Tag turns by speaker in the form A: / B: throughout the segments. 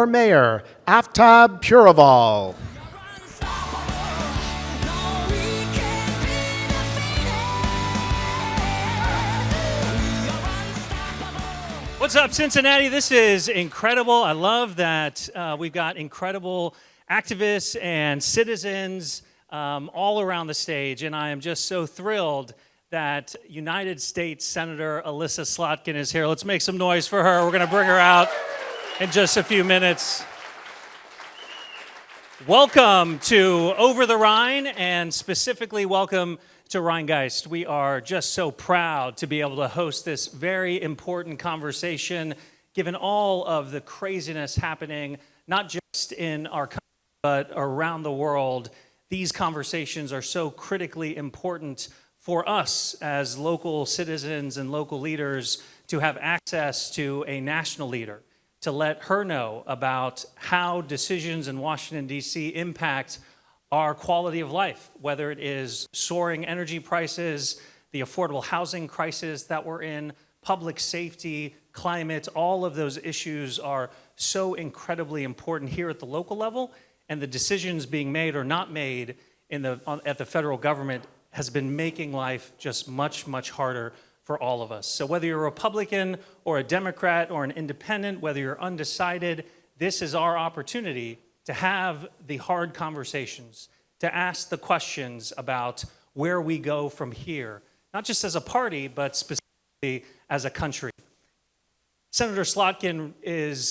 A: Our mayor, Aftab Pureval.
B: What's up, Cincinnati? This is incredible. I love that we've got incredible activists and citizens all around the stage, and I am just so thrilled that United States Senator Elissa Slotkin is here. Let's make some noise for her. We're going to bring her out in just a few minutes. Welcome to Over the Rhine, and specifically welcome to Rheingeist. We are just so proud to be able to host this very important conversation, given all of the craziness happening, not just in our country, but around the world. These conversations are so critically important for us as local citizens and local leaders to have access to a national leader, to let her know about how decisions in Washington, D.C. impact our quality of life, whether it is soaring energy prices, the affordable housing crisis that we're in, public safety, climate. All of those issues are so incredibly important here at the local level, and the decisions being made or not made at the federal government has been making life just much, much harder for all of us. So whether you're a Republican or a Democrat or an independent, whether you're undecided, this is our opportunity to have the hard conversations, to ask the questions about where we go from here, not just as a party, but specifically as a country. Senator Slotkin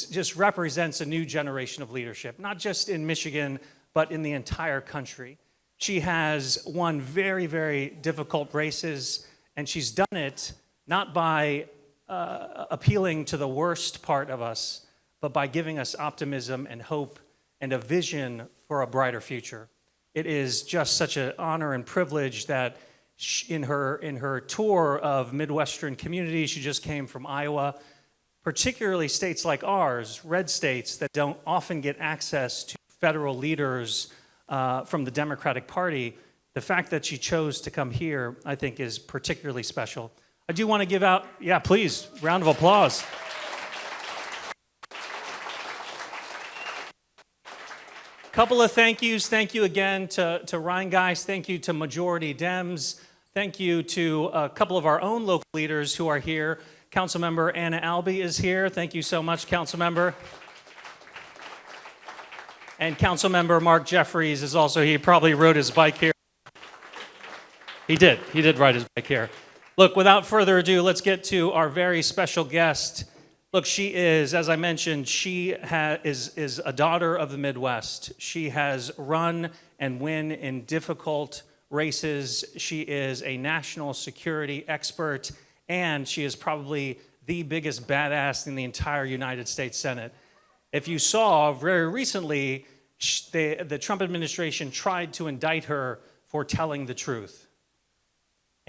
B: just represents a new generation of leadership, not just in Michigan, but in the entire country. She has won very, very difficult races, and she's done it not by appealing to the worst part of us, but by giving us optimism and hope and a vision for a brighter future. It is just such an honor and privilege that in her tour of Midwestern communities, she just came from Iowa, particularly states like ours, red states that don't often get access to federal leaders from the Democratic Party. The fact that she chose to come here, I think, is particularly special. I do want to give out, yeah, please, round of applause. Couple of thank yous. Thank you again to Rheingeist. Thank you to Majority Dems. Thank you to a couple of our own local leaders who are here. Councilmember Anna Albee is here. Thank you so much, Councilmember. And Councilmember Mark Jeffries is also here. He probably rode his bike here. He did ride his bike here. Look, without further ado, let's get to our very special guest. Look, she is, as I mentioned, she is a daughter of the Midwest. She has run and won in difficult races. She is a national security expert, and she is probably the biggest badass in the entire United States Senate. If you saw, very recently, the Trump administration tried to indict her for telling the truth.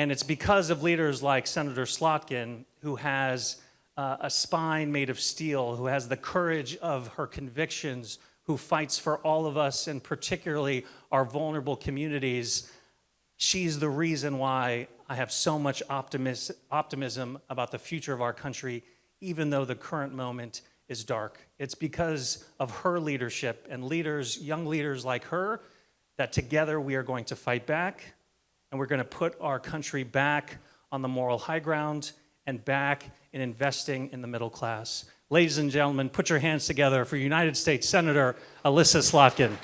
B: And it's because of leaders like Senator Slotkin, who has a spine made of steel, who has the courage of her convictions, who fights for all of us, and particularly our vulnerable communities. She's the reason why I have so much optimism about the future of our country, even though the current moment is dark. It's because of her leadership and young leaders like her, that together we are going to fight back, and we're going to put our country back on the moral high ground and back in investing in the middle class. Ladies and gentlemen, put your hands together for United States Senator Elissa Slotkin.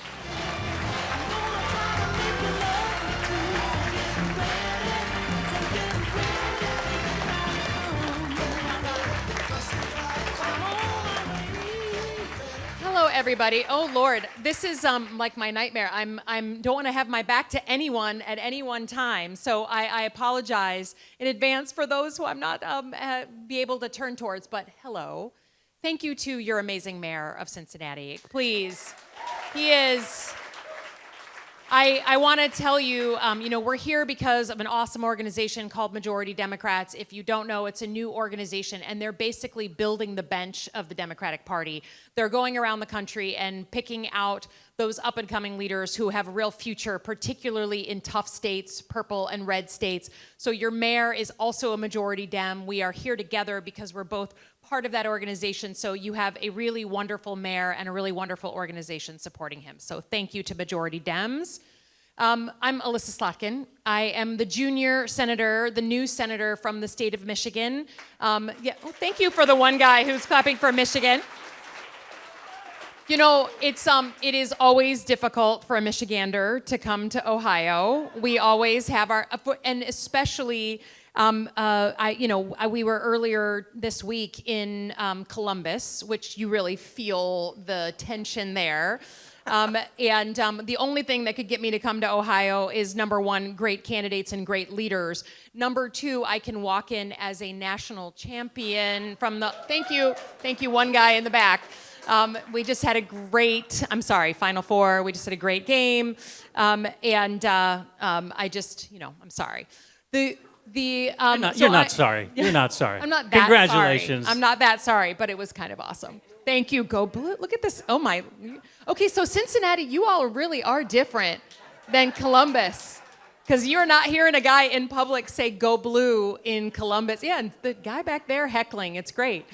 C: Hello, everybody. Oh, Lord, this is like my nightmare. Don't want to have my back to anyone at any one time, so I apologize in advance for those who I'm not be able to turn towards, but hello. Thank you to your amazing mayor of Cincinnati. Please, he is... I want to tell you, we're here because of an awesome organization called Majority Democrats. If you don't know, it's a new organization, and they're basically building the bench of the Democratic Party. They're going around the country and picking out those up-and-coming leaders who have a real future, particularly in tough states, purple and red states. So your mayor is also a Majority Dem. We are here together because we're both part of that organization. So you have a really wonderful mayor and a really wonderful organization supporting him. So thank you to Majority Dems. I'm Elissa Slotkin. I am the junior senator, the new senator from the state of Michigan. Thank you for the one guy who's clapping for Michigan. You know, it is always difficult for a Michigander to come to Ohio. We always have and especially, we were earlier this week in Columbus, which you really feel the tension there. The only thing that could get me to come to Ohio is, number one, great candidates and great leaders. Number two, I can walk in as a national champion from the, thank you, one guy in the back. We just had a great, Final Four. We just had a great game. I'm sorry.
B: You're not sorry. You're not sorry.
C: I'm not that
B: Congratulations.
C: sorry. I'm not that sorry, but it was kind of awesome. Thank you, Go Blue. Look at this. Oh my. Okay, so Cincinnati, you all really are different than Columbus, because you're not hearing a guy in public say Go Blue in Columbus. Yeah, and the guy back there heckling. It's great.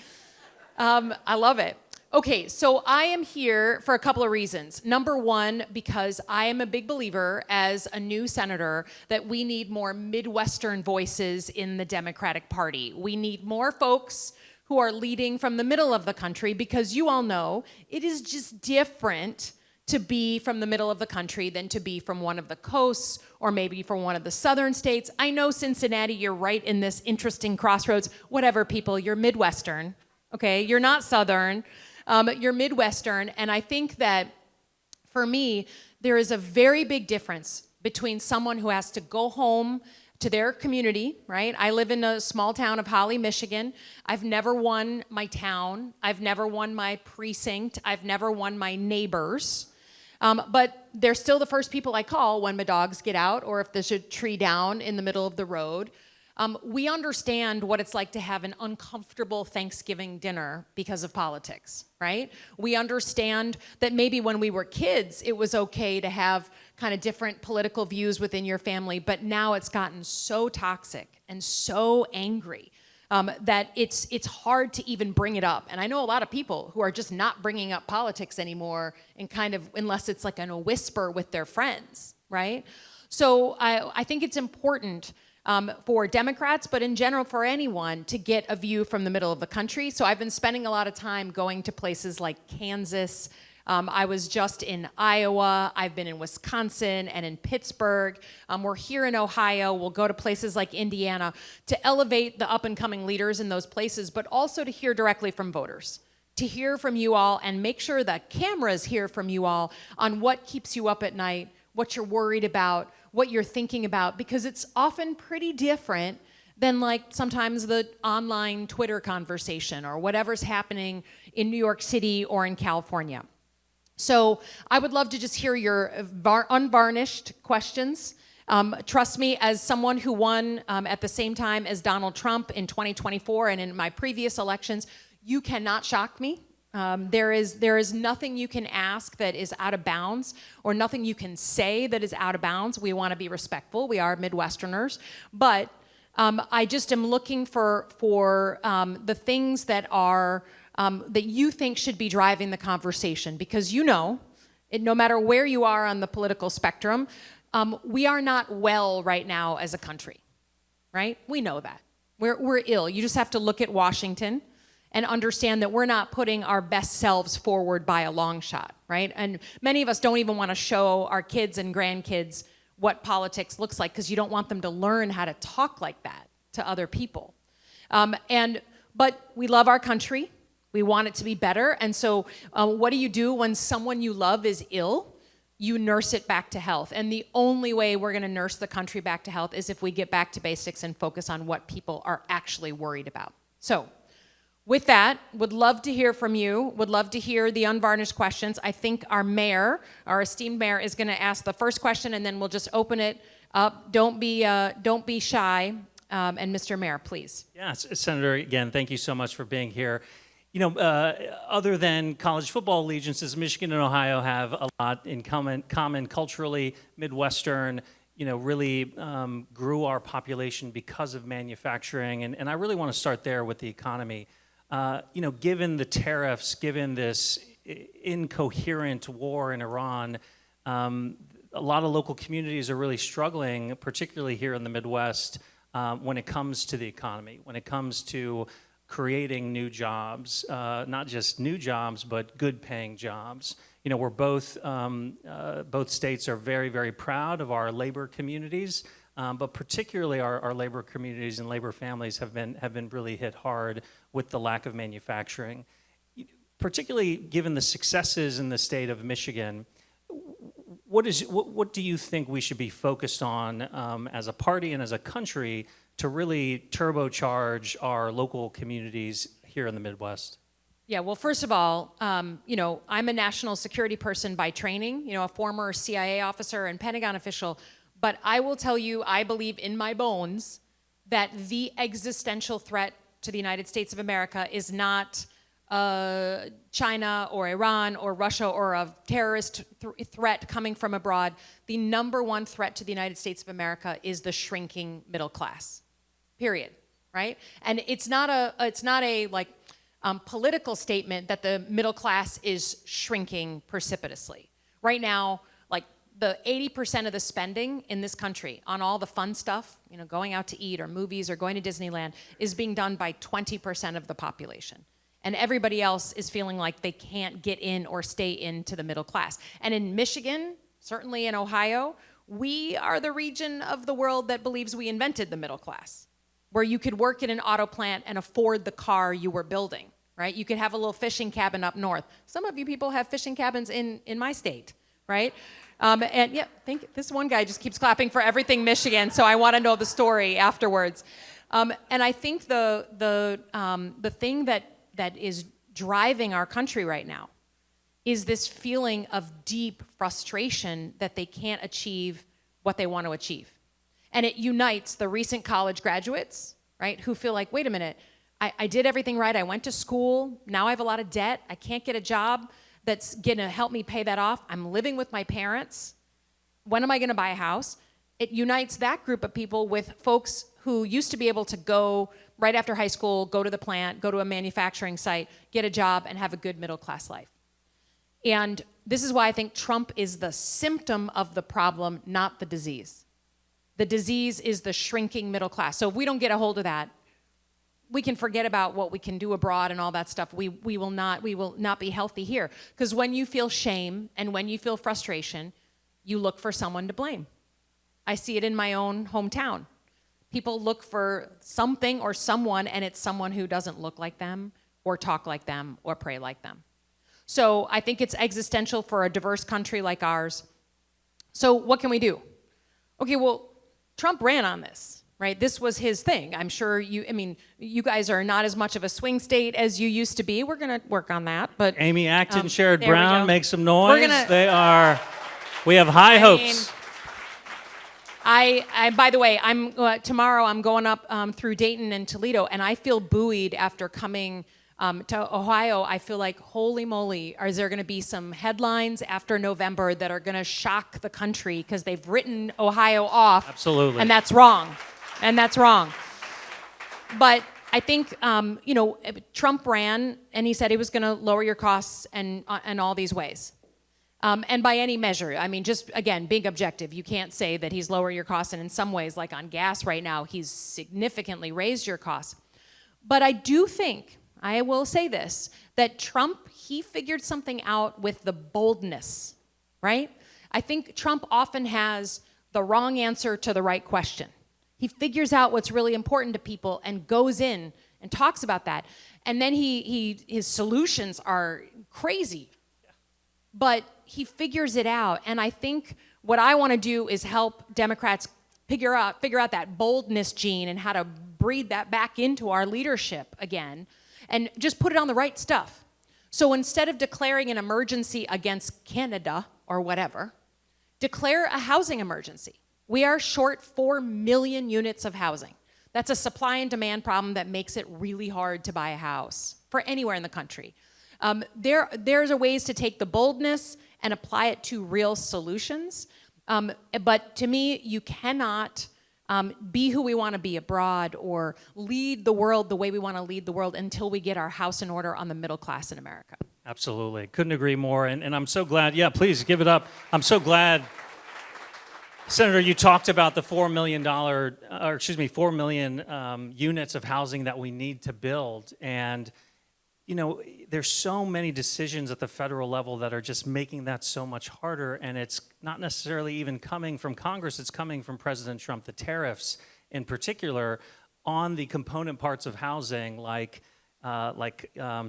C: I love it. Okay, so I am here for a couple of reasons. Number one, because I am a big believer as a new senator that we need more Midwestern voices in the Democratic Party. We need more folks who are leading from the middle of the country, because you all know it is just different to be from the middle of the country than to be from one of the coasts or maybe from one of the southern states. I know Cincinnati, you're right in this interesting crossroads. Whatever, people, you're Midwestern, okay? You're not Southern. You're Midwestern, and I think that, for me, there is a very big difference between someone who has to go home to their community, right? I live in a small town of Holly, Michigan. I've never won my town. I've never won my precinct. I've never won my neighbors. But they're still the first people I call when my dogs get out or if there's a tree down in the middle of the road. We understand what it's like to have an uncomfortable Thanksgiving dinner because of politics, right? We understand that maybe when we were kids, it was okay to have kind of different political views within your family, but now it's gotten so toxic and so angry that it's hard to even bring it up. And I know a lot of people who are just not bringing up politics anymore, and kind of, unless it's like in a whisper with their friends, right? So I think it's important for Democrats, but in general for anyone, to get a view from the middle of the country. So I've been spending a lot of time going to places like Kansas. I was just in Iowa. I've been in Wisconsin and in Pittsburgh. We're here in Ohio. We'll go to places like Indiana to elevate the up-and-coming leaders in those places, but also to hear directly from voters, to hear from you all and make sure that cameras hear from you all on what keeps you up at night, what you're worried about, what you're thinking about, because it's often pretty different than like sometimes the online Twitter conversation or whatever's happening in New York City or in California. So I would love to just hear your unvarnished questions. Trust me, as someone who won at the same time as Donald Trump in 2024 and in my previous elections, you cannot shock me. There is nothing you can ask that is out of bounds, or nothing you can say that is out of bounds. We want to be respectful. We are Midwesterners. But I just am looking for the things that are that you think should be driving the conversation, because you know, no matter where you are on the political spectrum, we are not well right now as a country, right? We know that. We're ill. You just have to look at Washington and understand that we're not putting our best selves forward by a long shot, right? And many of us don't even want to show our kids and grandkids what politics looks like, because you don't want them to learn how to talk like that to other people. But we love our country. We want it to be better. And so what do you do when someone you love is ill? You nurse it back to health. And the only way we're going to nurse the country back to health is if we get back to basics and focus on what people are actually worried about. So with that, would love to hear from you, would love to hear the unvarnished questions. I think our mayor, our esteemed mayor, is going to ask the first question, and then we'll just open it up. Don't be shy. And Mr. Mayor, please.
B: Yes, Senator, again, thank you so much for being here. You know, other than college football allegiances, Michigan and Ohio have a lot in common culturally. Midwestern, you know, really grew our population because of manufacturing. And I really want to start there with the economy. given the tariffs, given this incoherent war in Iran, a lot of local communities are really struggling, particularly here in the Midwest, when it comes to the economy, when it comes to creating new jobs, not just new jobs, but good-paying jobs. We're both states are very, very proud of our labor communities, but particularly our labor communities and labor families have been really hit hard with the lack of manufacturing. Particularly given the successes in the state of Michigan, what do you think we should be focused on as a party and as a country to really turbocharge our local communities here in the Midwest?
C: Yeah, well, first of all, I'm a national security person by training, a former CIA officer and Pentagon official, but I will tell you, I believe in my bones that the existential threat to the United States of America is not China or Iran or Russia or a terrorist threat coming from abroad. The number one threat to the United States of America is the shrinking middle class, period, right? And it's not a political statement that the middle class is shrinking precipitously. Right now, the 80% of the spending in this country on all the fun stuff, going out to eat or movies or going to Disneyland, is being done by 20% of the population. And everybody else is feeling like they can't get in or stay into the middle class. And in Michigan, certainly in Ohio, we are the region of the world that believes we invented the middle class, where you could work in an auto plant and afford the car you were building, right? You could have a little fishing cabin up north. Some of you people have fishing cabins in my state, right? And yeah, this one guy just keeps clapping for everything Michigan, so I want to know the story afterwards. And I think the thing that is driving our country right now is this feeling of deep frustration that they can't achieve what they want to achieve. And it unites the recent college graduates, right, who feel like, wait a minute, I did everything right. I went to school. Now I have a lot of debt. I can't get a job that's going to help me pay that off. I'm living with my parents. When am I going to buy a house? It unites that group of people with folks who used to be able to go right after high school, go to the plant, go to a manufacturing site, get a job, and have a good middle-class life. And this is why I think Trump is the symptom of the problem, not the disease. The disease is the shrinking middle class. So if we don't get a hold of that, we can forget about what we can do abroad and all that stuff. We will not be healthy here. Because when you feel shame and when you feel frustration, you look for someone to blame. I see it in my own hometown. People look for something or someone, and it's someone who doesn't look like them or talk like them or pray like them. So I think it's existential for a diverse country like ours. So what can we do? Okay, well, Trump ran on this, right? This was his thing. I'm sure you guys are not as much of a swing state as you used to be. We're going to work on that. But
B: Amy Acton, Sherrod Brown, make some noise.
C: We're gonna,
B: we have high hopes.
C: By the way, tomorrow I'm going up through Dayton and Toledo, and I feel buoyed after coming to Ohio. I feel like, holy moly, is there going to be some headlines after November that are going to shock the country because they've written Ohio off.
B: Absolutely.
C: And that's wrong. But I think, Trump ran, and he said he was going to lower your costs and all these ways. And by any measure, just, again, being objective, you can't say that he's lowered your costs, and in some ways, like on gas right now, he's significantly raised your costs. But I do think, I will say this, that Trump, he figured something out with the boldness, right? I think Trump often has the wrong answer to the right question. He figures out what's really important to people and goes in and talks about that. And then his solutions are crazy. But he figures it out. And I think what I want to do is help Democrats figure out that boldness gene and how to breed that back into our leadership again and just put it on the right stuff. So instead of declaring an emergency against Canada or whatever, declare a housing emergency. We are short 4 million units of housing. That's a supply and demand problem that makes it really hard to buy a house for anywhere in the country. There's ways to take the boldness and apply it to real solutions. But to me, you cannot be who we want to be abroad, or lead the world the way we want to lead the world until we get our house in order on the middle class in America.
B: Absolutely. Couldn't agree more. And I'm so glad. Yeah, please give it up. I'm so glad, Senator, you talked about the $4 million units of housing that we need to build. And, you know, there's so many decisions at the federal level that are just making that so much harder. And it's not necessarily even coming from Congress. It's coming from President Trump. The tariffs, in particular, on the component parts of housing, like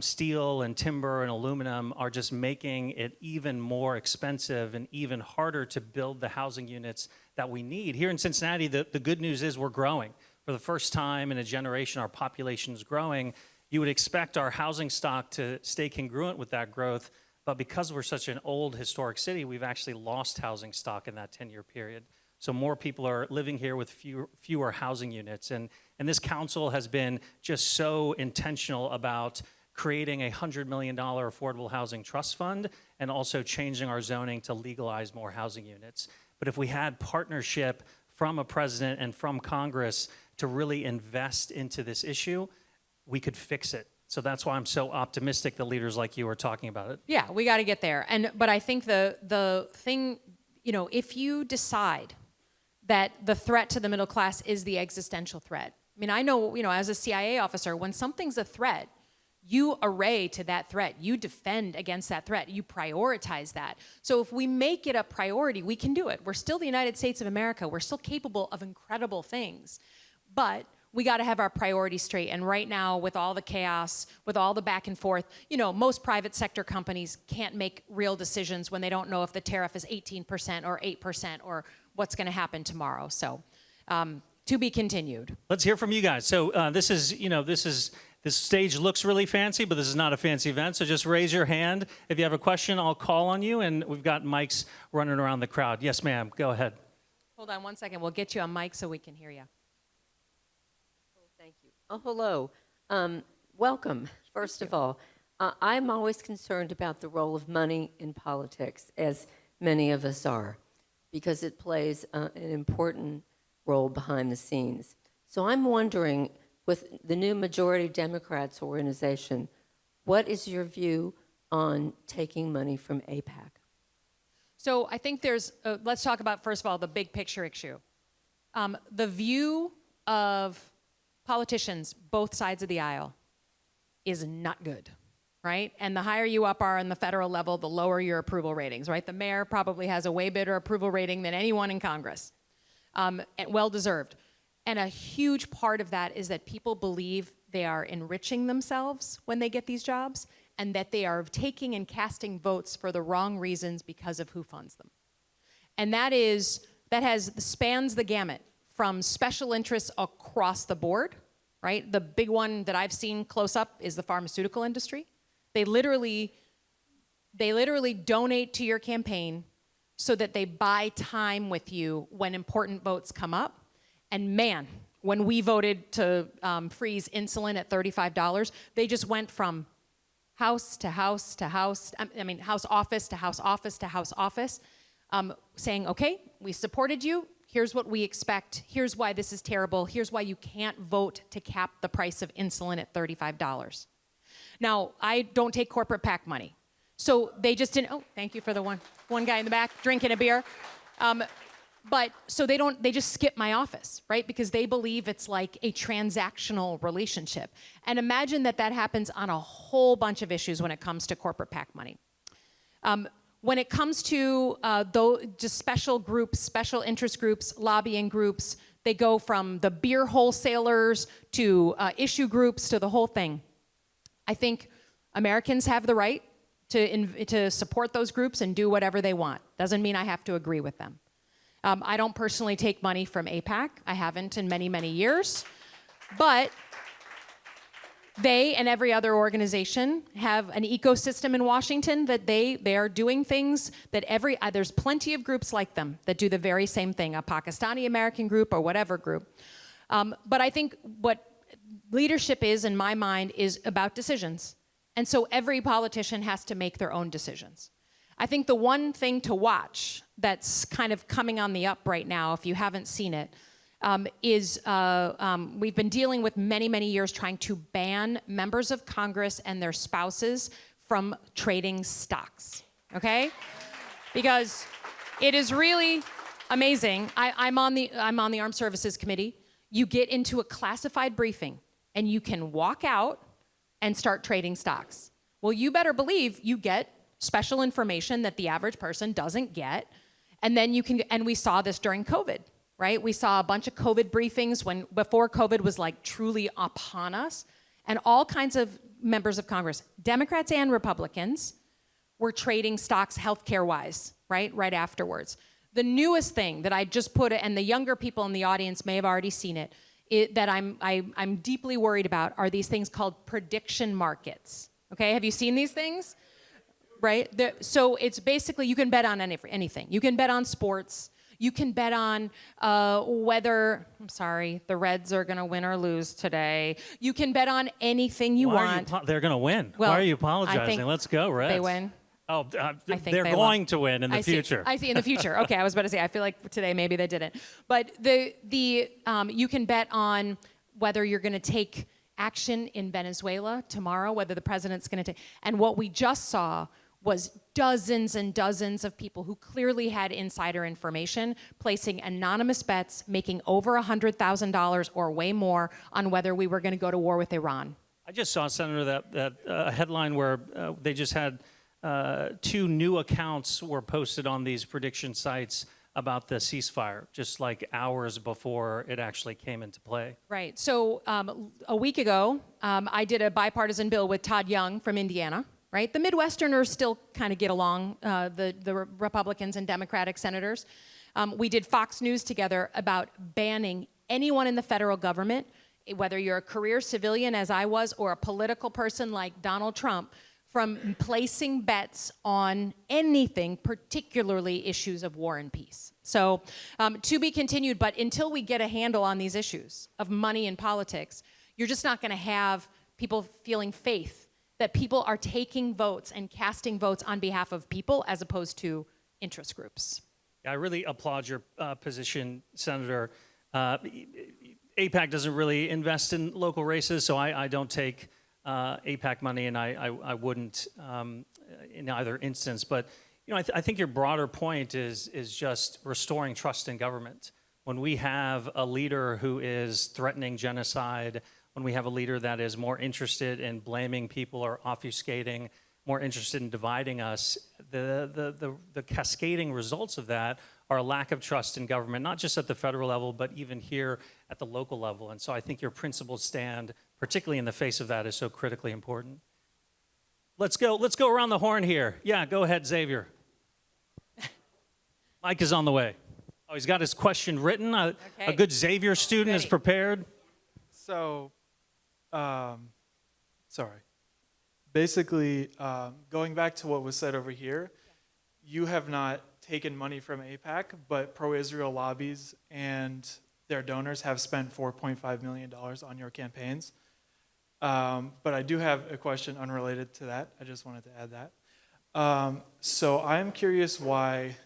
B: steel and timber and aluminum, are just making it even more expensive and even harder to build the housing units that we need. Here in Cincinnati, the good news is we're growing. For the first time in a generation, our population is growing. You would expect our housing stock to stay congruent with that growth, but because we're such an old historic city, we've actually lost housing stock in that 10-year period. So more people are living here with fewer housing units. And this council has been just so intentional about creating a $100 million affordable housing trust fund and also changing our zoning to legalize more housing units. But if we had partnership from a president and from Congress to really invest into this issue, we could fix it. So that's why I'm so optimistic that leaders like you are talking about it.
C: Yeah, we got to get there. But I think the thing, you know, if you decide that the threat to the middle class is the existential threat. I mean, I know, you know, as a CIA officer, when something's a threat, you array to that threat. You defend against that threat. You prioritize that. So if we make it a priority, we can do it. We're still the United States of America. We're still capable of incredible things. But we got to have our priorities straight. And right now, with all the chaos, with all the back and forth, you know, most private sector companies can't make real decisions when they don't know if the tariff is 18% or 8% or what's going to happen tomorrow. So to be continued.
B: Let's hear from you guys. So this stage looks really fancy, but this is not a fancy event. So just raise your hand. If you have a question, I'll call on you. And we've got mics running around the crowd. Yes, ma'am. Go ahead.
C: Hold on one second. We'll get you on mic so we can hear you.
D: Thank you. Oh, hello. Welcome, first of all. I'm always concerned about the role of money in politics, as many of us are, because it plays an important role behind the scenes. So I'm wondering, with the new Majority Democrats organization, what is your view on taking money from AIPAC?
C: So I think there's, let's talk about, first of all, the big picture issue. The view of politicians, both sides of the aisle, is not good, right? And the higher you up are on the federal level, the lower your approval ratings, right? The mayor probably has a way better approval rating than anyone in Congress, and well-deserved. And a huge part of that is that people believe they are enriching themselves when they get these jobs, and that they are taking and casting votes for the wrong reasons because of who funds them. And that spans the gamut from special interests across the board, right? The big one that I've seen close up is the pharmaceutical industry. They literally donate to your campaign so that they buy time with you when important votes come up. And man, when we voted to freeze insulin at $35, they just went from house to house to house, house office to house office to house office, saying, okay, we supported you. Here's what we expect. Here's why this is terrible. Here's why you can't vote to cap the price of insulin at $35. Now, I don't take corporate PAC money. So they just didn't, oh, thank you for the one guy in the back drinking a beer. But so they just skip my office, right? Because they believe it's like a transactional relationship. And imagine that happens on a whole bunch of issues when it comes to corporate PAC money. When it comes to just special groups, special interest groups, lobbying groups, they go from the beer wholesalers to issue groups to the whole thing. I think Americans have the right to support those groups and do whatever they want. Doesn't mean I have to agree with them. I don't personally take money from AIPAC. I haven't in many, many years. But they and every other organization have an ecosystem in Washington that they are doing things that there's plenty of groups like them that do the very same thing, a Pakistani American group or whatever group. But I think what leadership is, in my mind, is about decisions. And so every politician has to make their own decisions. I think the one thing to watch that's kind of coming on the up right now, if you haven't seen it, we've been dealing with many years trying to ban members of Congress and their spouses from trading stocks, okay? Because it is really amazing. I'm on the Armed Services Committee. You get into a classified briefing and you can walk out and start trading stocks. Well, you better believe you get special information that the average person doesn't get. And then and we saw this during COVID, right? We saw a bunch of COVID briefings before COVID was like truly upon us. And all kinds of members of Congress, Democrats and Republicans, were trading stocks healthcare-wise, right afterwards. The newest thing that I just put, and the younger people in the audience may have already seen it, that I'm deeply worried about are these things called prediction markets. Okay, have you seen these things? Right? So it's basically, you can bet on anything. You can bet on sports. You can bet on whether, I'm sorry, the Reds are going to win or lose today. You can bet on anything you want.
B: They're going to win.
C: Well,
B: Why are you apologizing?
C: I think
B: Let's go, Reds.
C: they win.
B: Oh,
C: I think
B: they're
C: they
B: going
C: will.
B: to win in the future.
C: I see in the future. Okay, I was about to say, I feel like today maybe they didn't. But you can bet on whether you're going to take action in Venezuela tomorrow, whether the president's going to take. And what we just saw was dozens and dozens of people who clearly had insider information, placing anonymous bets, making over $100,000 or way more on whether we were going to go to war with Iran.
B: I just saw, Senator, that headline where they just had 2 new accounts were posted on these prediction sites about the ceasefire, just like hours before it actually came into play.
C: Right. So a week ago, I did a bipartisan bill with Todd Young from Indiana. Right. The Midwesterners still kind of get along, the Republicans and Democratic senators. We did Fox News together about banning anyone in the federal government, whether you're a career civilian, as I was, or a political person like Donald Trump, from placing bets on anything, particularly issues of war and peace. So to be continued, but until we get a handle on these issues of money and politics, you're just not going to have people feeling faith that people are taking votes and casting votes on behalf of people as opposed to interest groups.
B: I really applaud your position, Senator. AIPAC doesn't really invest in local races, so I don't take AIPAC money, and I wouldn't in either instance. But I think your broader point is just restoring trust in government. When we have a leader who is threatening genocide, when we have a leader that is more interested in blaming people or obfuscating, more interested in dividing us, the cascading results of that are a lack of trust in government, not just at the federal level, but even here at the local level. And so I think your principled stand, particularly in the face of that, is so critically important. Let's go around the horn here. Yeah, go ahead, Xavier. Mike is on the way. Oh, he's got his question written. A good Xavier student is prepared.
E: So, basically, going back to what was said over here, you have not taken money from AIPAC, but pro-Israel lobbies and their donors have spent $4.5 million on your campaigns. But I do have a question unrelated to that. I just wanted to add that. So I'm curious why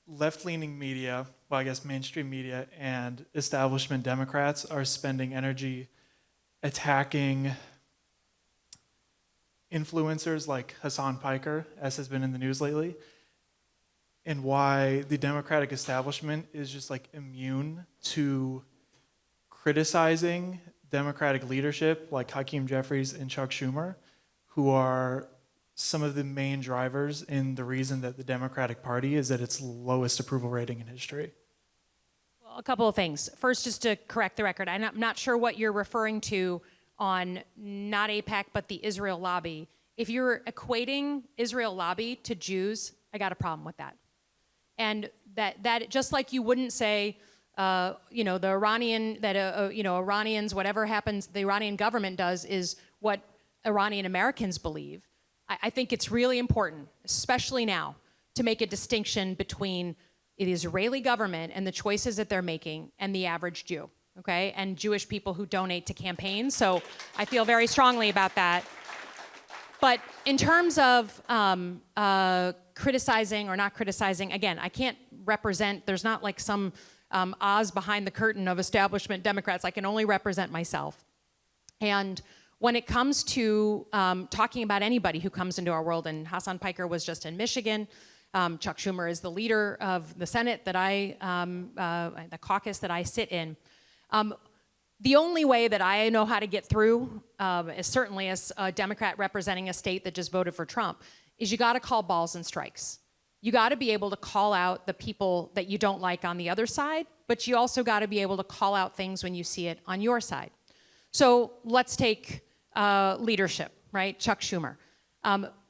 E: left-leaning media, well, I guess mainstream media and establishment Democrats are spending energy attacking influencers like Hassan Piker, as has been in the news lately, and why the Democratic establishment is just like immune to criticizing Democratic leadership like Hakeem Jeffries and Chuck Schumer, who are some of the main drivers in the reason that the Democratic Party is at its lowest approval rating in history.
C: Well, a couple of things. First, just to correct the record, I'm not sure what you're referring to on not AIPAC, but the Israel lobby. If you're equating Israel lobby to Jews, I got a problem with that. And that just like you wouldn't say, the Iranian, Iranians, whatever happens, the Iranian government does is what Iranian Americans believe. I think it's really important, especially now, to make a distinction between the Israeli government and the choices that they're making and the average Jew, okay? And Jewish people who donate to campaigns. So I feel very strongly about that. But in terms of criticizing or not criticizing, again, I can't represent, there's not like some Oz behind the curtain of establishment Democrats. I can only represent myself. And when it comes to talking about anybody who comes into our world, and Hassan Piker was just in Michigan, Chuck Schumer is the leader of the Senate that the caucus that I sit in. The only way that I know how to get through, is certainly as a Democrat representing a state that just voted for Trump, is you got to call balls and strikes. You got to be able to call out the people that you don't like on the other side, but you also got to be able to call out things when you see it on your side. So let's take leadership, right? Chuck Schumer.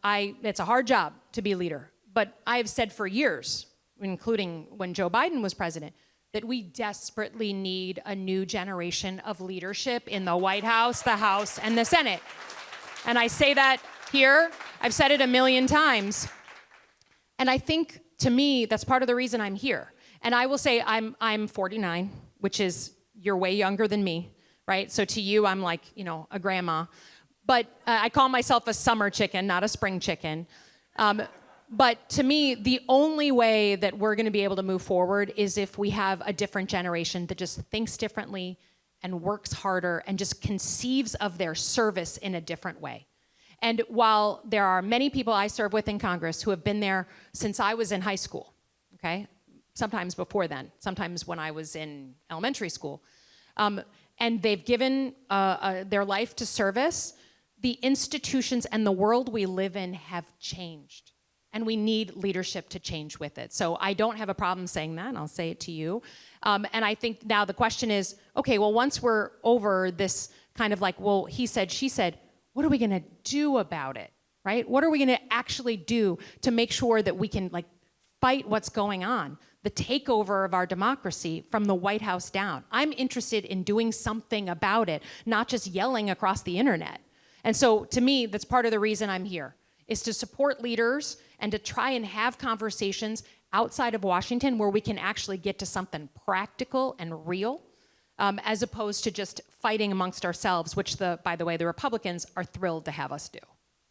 C: It's a hard job to be leader, but I've said for years, including when Joe Biden was president, that we desperately need a new generation of leadership in the White House, the House, and the Senate. And I say that here. I've said it a million times. And I think, to me, that's part of the reason I'm here. And I will say I'm 49, which is, you're way younger than me, right? So to you, I'm like, a grandma. But I call myself a summer chicken, not a spring chicken. But to me, the only way that we're going to be able to move forward is if we have a different generation that just thinks differently and works harder and just conceives of their service in a different way. And while there are many people I serve with in Congress who have been there since I was in high school, okay? Sometimes before then, sometimes when I was in elementary school, and they've given their life to service, the institutions and the world we live in have changed. And we need leadership to change with it. So I don't have a problem saying that, and I'll say it to you. And I think now the question is, okay, well, once we're over this kind of like, well, he said, she said, what are we gonna do about it, right? What are we gonna actually do to make sure that we can fight what's going on? The takeover of our democracy from the White House down. I'm interested in doing something about it, not just yelling across the internet. And so to me, that's part of the reason I'm here, is to support leaders and to try and have conversations outside of Washington where we can actually get to something practical and real, as opposed to just fighting amongst ourselves, which, by the way, the Republicans are thrilled to have us do.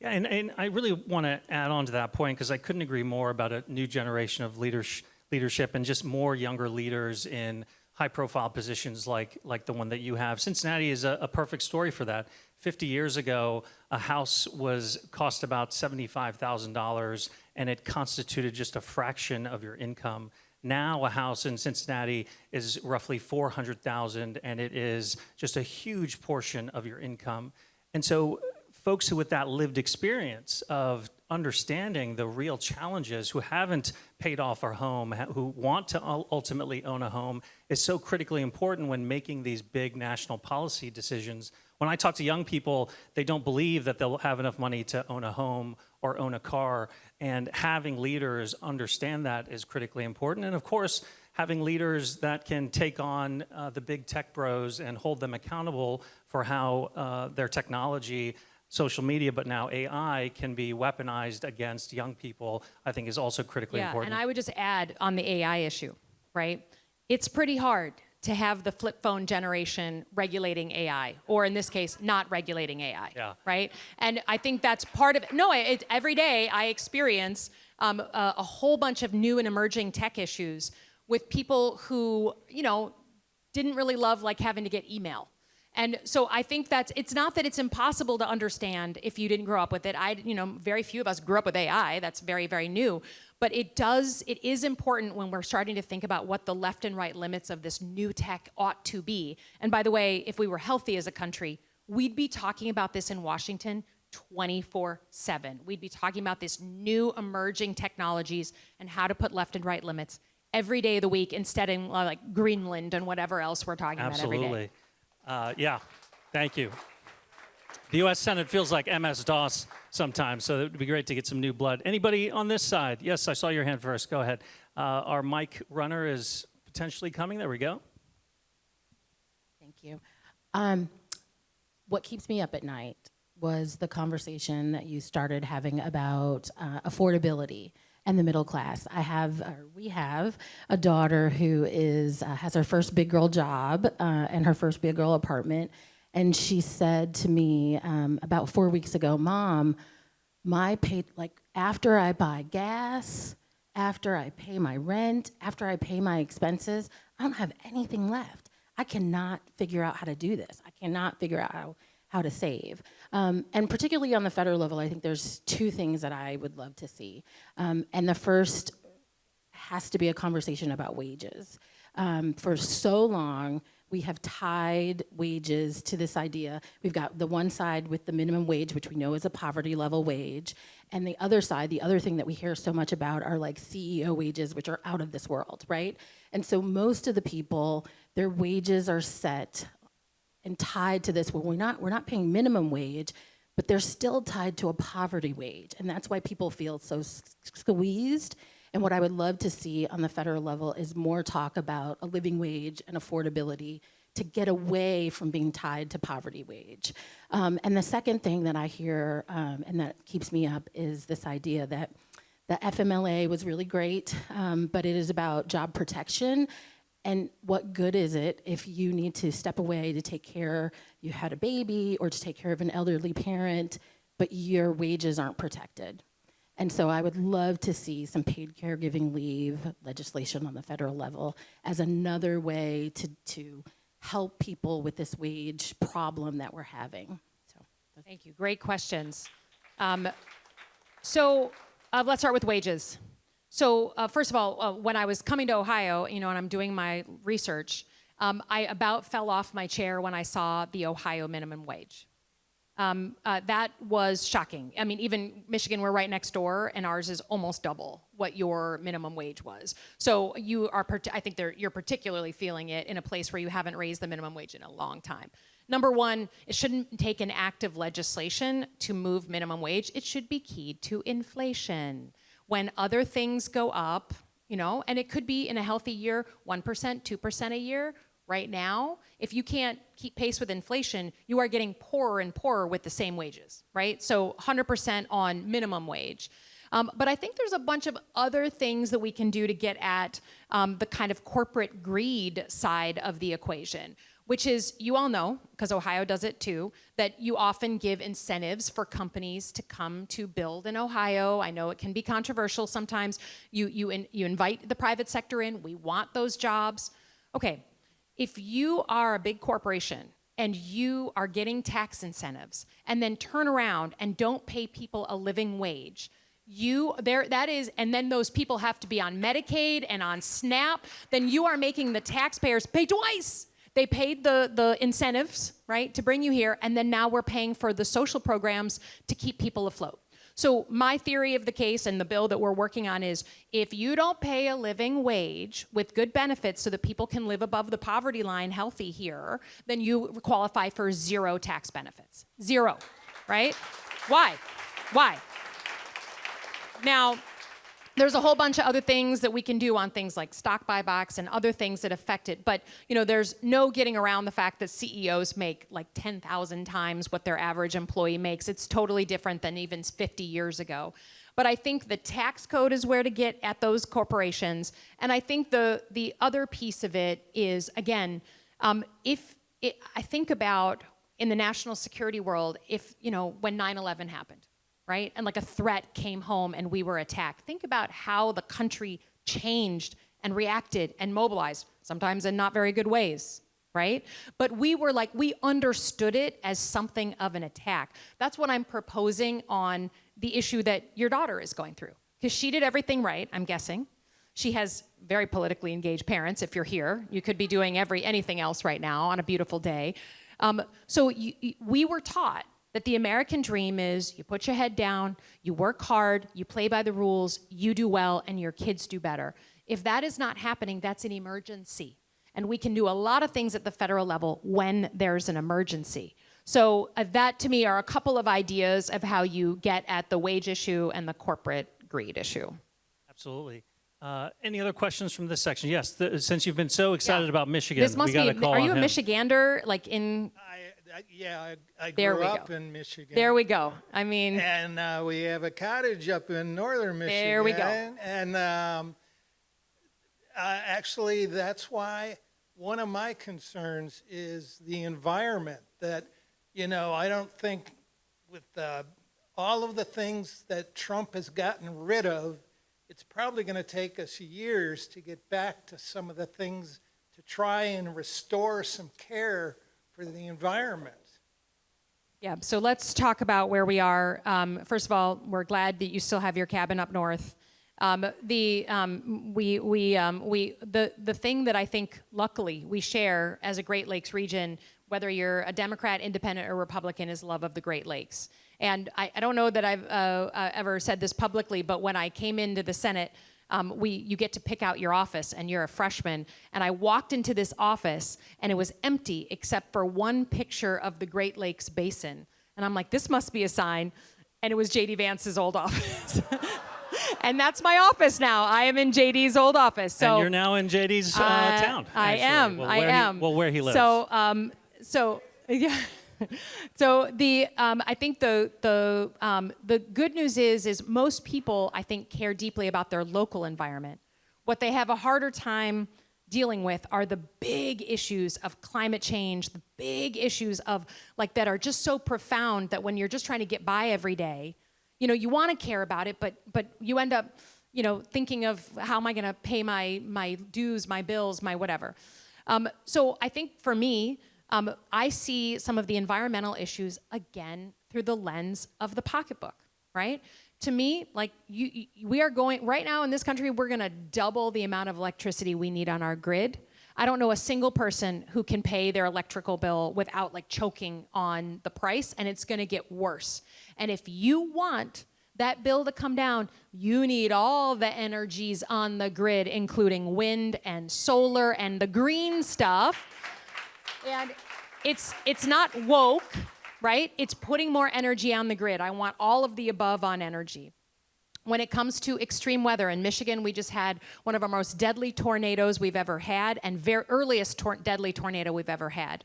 B: Yeah, and I really want to add on to that point, because I couldn't agree more about a new generation of leadership and just more younger leaders in high-profile positions like the one that you have. Cincinnati is a perfect story for that. 50 years ago, a house cost about $75,000, and it constituted just a fraction of your income. Now, a house in Cincinnati is roughly $400,000, and it is just a huge portion of your income. And so, folks who with that lived experience of understanding the real challenges, who haven't paid off our home, who want to ultimately own a home, is so critically important when making these big national policy decisions. When I talk to young people, they don't believe that they'll have enough money to own a home or own a car, and having leaders understand that is critically important. And of course, having leaders that can take on the big tech bros and hold them accountable for how their technology, social media, but now AI, can be weaponized against young people, I think is also critically important.
C: And I would just add on the AI issue, right? It's pretty hard to have the flip phone generation regulating AI, or in this case, not regulating AI, right? And I think that's part of it. No, every day I experience a whole bunch of new and emerging tech issues with people who, didn't really love having to get email. And so I think it's not that it's impossible to understand if you didn't grow up with it. Very few of us grew up with AI. That's very, very new. But it is important when we're starting to think about what the left and right limits of this new tech ought to be. And by the way, if we were healthy as a country, we'd be talking about this in Washington 24/7. We'd be talking about this new emerging technologies and how to put left and right limits every day of the week, instead of like Greenland and whatever else we're talking about every day.
B: Yeah, thank you. The U.S. Senate feels like MS-DOS sometimes, so it would be great to get some new blood. Anybody on this side? Yes, I saw your hand first. Go ahead. Our mic runner is potentially coming. There we go.
F: Thank you. What keeps me up at night was the conversation that you started having about affordability and the middle class. We have a daughter who has her first big girl job and her first big girl apartment. And she said to me about 4 weeks ago, Mom, after I buy gas, after I pay my rent, after I pay my expenses, I don't have anything left. I cannot figure out how to do this. I cannot figure out how to save. And particularly on the federal level, I think there's two things that I would love to see. And the first has to be a conversation about wages. For so long, we have tied wages to this idea. We've got the one side with the minimum wage, which we know is a poverty level wage, and the other side, the other thing that we hear so much about are like CEO wages, which are out of this world, right? And so most of the people, their wages are set and tied to this, where we're not paying minimum wage, but they're still tied to a poverty wage. And that's why people feel so squeezed. And what I would love to see on the federal level is more talk about a living wage and affordability to get away from being tied to poverty wage. And the second thing that I hear, and that keeps me up, is this idea that the FMLA was really great, but it is about job protection. And what good is it if you need to step away to take care, you had a baby, or to take care of an elderly parent, but your wages aren't protected? And so I would love to see some paid caregiving leave legislation on the federal level as another way to help people with this wage problem that we're having. So,
C: Thank you. Great questions. So let's start with wages. So first of all, when I was coming to Ohio, and I'm doing my research, I about fell off my chair when I saw the Ohio minimum wage. That was shocking. I mean, even Michigan, we're right next door, and ours is almost double what your minimum wage was. So I think you're particularly feeling it in a place where you haven't raised the minimum wage in a long time. Number one, it shouldn't take an act of legislation to move minimum wage. It should be keyed to inflation. When other things go up, and it could be in a healthy year, 1%, 2% a year. Right now, if you can't keep pace with inflation, you are getting poorer and poorer with the same wages, right? So 100% on minimum wage. But I think there's a bunch of other things that we can do to get at the kind of corporate greed side of the equation, which is, you all know, because Ohio does it too, that you often give incentives for companies to come to build in Ohio. I know it can be controversial sometimes. You invite the private sector in. We want those jobs. Okay. If you are a big corporation and you are getting tax incentives and then turn around and don't pay people a living wage, and then those people have to be on Medicaid and on SNAP, then you are making the taxpayers pay twice. They paid the incentives, right, to bring you here, and then now we're paying for the social programs to keep people afloat. So my theory of the case and the bill that we're working on is, if you don't pay a living wage with good benefits so that people can live above the poverty line healthy here, then you qualify for 0 tax benefits. 0, right? Why? Now, there's a whole bunch of other things that we can do on things like stock buybacks and other things that affect it. But, there's no getting around the fact that CEOs make like 10,000 times what their average employee makes. It's totally different than even 50 years ago. But I think the tax code is where to get at those corporations. And I think the other piece of it is, again, I think about in the national security world, when 9/11 happened. Right? And like a threat came home and we were attacked. Think about how the country changed and reacted and mobilized, sometimes in not very good ways, right? But we understood it as something of an attack. That's what I'm proposing on the issue that your daughter is going through. Because she did everything right, I'm guessing. She has very politically engaged parents. If you're here, you could be doing anything else right now on a beautiful day. So we were taught that the American dream is you put your head down, you work hard, you play by the rules, you do well, and your kids do better. If that is not happening, that's an emergency. And we can do a lot of things at the federal level when there's an emergency. So that, to me, are a couple of ideas of how you get at the wage issue and the corporate greed issue.
B: Absolutely. Any other questions from this section? Yes, since you've been so excited about Michigan,
C: This must
B: we got to
C: be,
B: call
C: are you
B: on
C: a
B: him.
C: Michigander, like in...
G: I
C: There
G: grew
C: we
G: up
C: go.
G: in Michigan.
C: There we go. I mean...
G: And we have a cottage up in northern Michigan.
C: There we go.
G: And actually, that's why one of my concerns is the environment. That, I don't think with all of the things that Trump has gotten rid of, it's probably going to take us years to get back to some of the things try and restore some care for the environment.
C: Yeah, so let's talk about where we are. First of all, we're glad that you still have your cabin up north. The thing that I think, luckily, we share as a Great Lakes region, whether you're a Democrat, Independent, or Republican, is love of the Great Lakes. And I don't know that I've ever said this publicly, but when I came into the Senate, you get to pick out your office, and you're a freshman. And I walked into this office, and it was empty except for one picture of the Great Lakes Basin. And I'm like, this must be a sign. And it was J.D. Vance's old office. And that's my office now. I am in JD's old office. So
B: and you're now in JD's town.
C: I
B: actually.
C: am.
B: Well,
C: I am.
B: Where he lives.
C: So yeah. So I think the good news is most people, I think, care deeply about their local environment. What they have a harder time dealing with are the big issues of climate change, the big issues of that are just so profound that when you're just trying to get by every day, you want to care about it, but you end up, thinking of how am I going to pay my dues, my bills, my whatever. So I think for me, I see some of the environmental issues again through the lens of the pocketbook, right? To me, we are going right now in this country, we're going to double the amount of electricity we need on our grid. I don't know a single person who can pay their electrical bill without choking on the price, and it's going to get worse. And if you want that bill to come down, you need all the energies on the grid, including wind and solar and the green stuff. And it's not woke, right? It's putting more energy on the grid. I want all of the above on energy. When it comes to extreme weather, in Michigan, we just had one of our most deadly tornadoes we've ever had, and earliest deadly tornado we've ever had.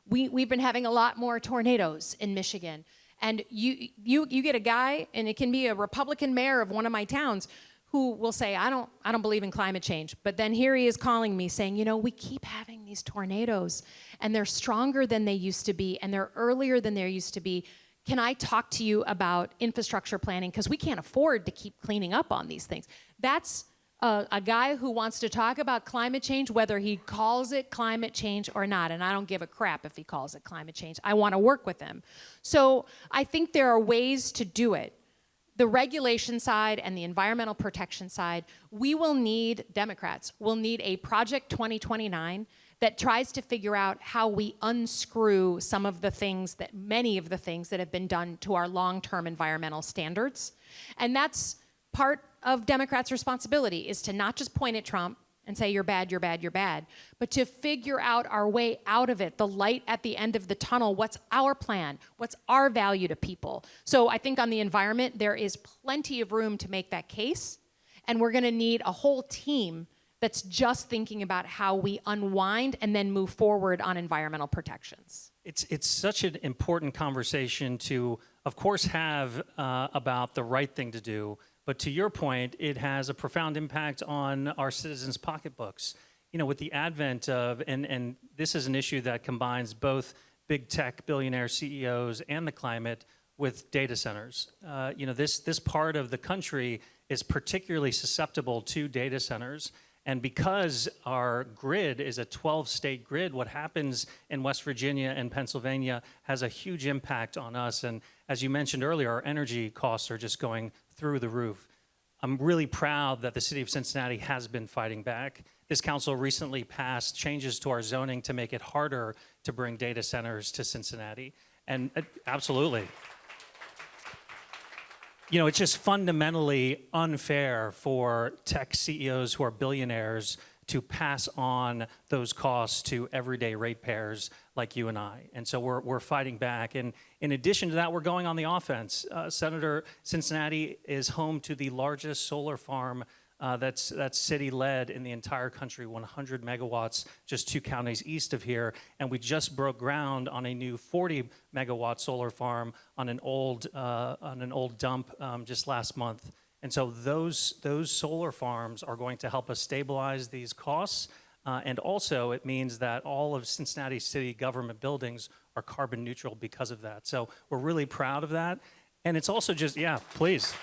C: We've been having a lot more tornadoes in Michigan. And you get a guy, and it can be a Republican mayor of one of my towns, who will say, I don't believe in climate change. But then here he is calling me saying, we keep having these tornadoes, and they're stronger than they used to be, and they're earlier than they used to be. Can I talk to you about infrastructure planning? Because we can't afford to keep cleaning up on these things. That's a guy who wants to talk about climate change, whether he calls it climate change or not. And I don't give a crap if he calls it climate change. I want to work with him. So I think there are ways to do it. The regulation side and the environmental protection side, Democrats will need a Project 2029 that tries to figure out how we unscrew many of the things that have been done to our long-term environmental standards. And that's part of Democrats' responsibility, is to not just point at Trump and say, you're bad, you're bad, you're bad, but to figure out our way out of it, the light at the end of the tunnel. What's our plan? What's our value to people? So I think on the environment, there is plenty of room to make that case, and we're gonna need a whole team that's just thinking about how we unwind and then move forward on environmental protections.
B: It's such an important conversation to, of course, have about the right thing to do. But to your point, it has a profound impact on our citizens' pocketbooks. With the advent of, and this is an issue that combines both big tech billionaire CEOs and the climate with data centers. This part of the country is particularly susceptible to data centers. And because our grid is a 12-state grid, what happens in West Virginia and Pennsylvania has a huge impact on us. And as you mentioned earlier, our energy costs are just going through the roof. I'm really proud that the city of Cincinnati has been fighting back. This council recently passed changes to our zoning to make it harder to bring data centers to Cincinnati. And absolutely. It's just fundamentally unfair for tech CEOs who are billionaires to pass on those costs to everyday ratepayers like you and I. And so we're fighting back. And in addition to that, we're going on the offense. Senator, Cincinnati is home to the largest solar farm that's city-led in the entire country, 100 megawatts, just 2 counties east of here. And we just broke ground on a new 40-megawatt solar farm on an old dump just last month. And so those solar farms are going to help us stabilize these costs. And also it means that all of Cincinnati city government buildings are carbon neutral because of that. So we're really proud of that. And it's also just, yeah, please.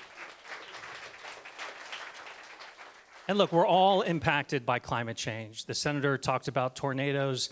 B: And look, we're all impacted by climate change. The senator talked about tornadoes.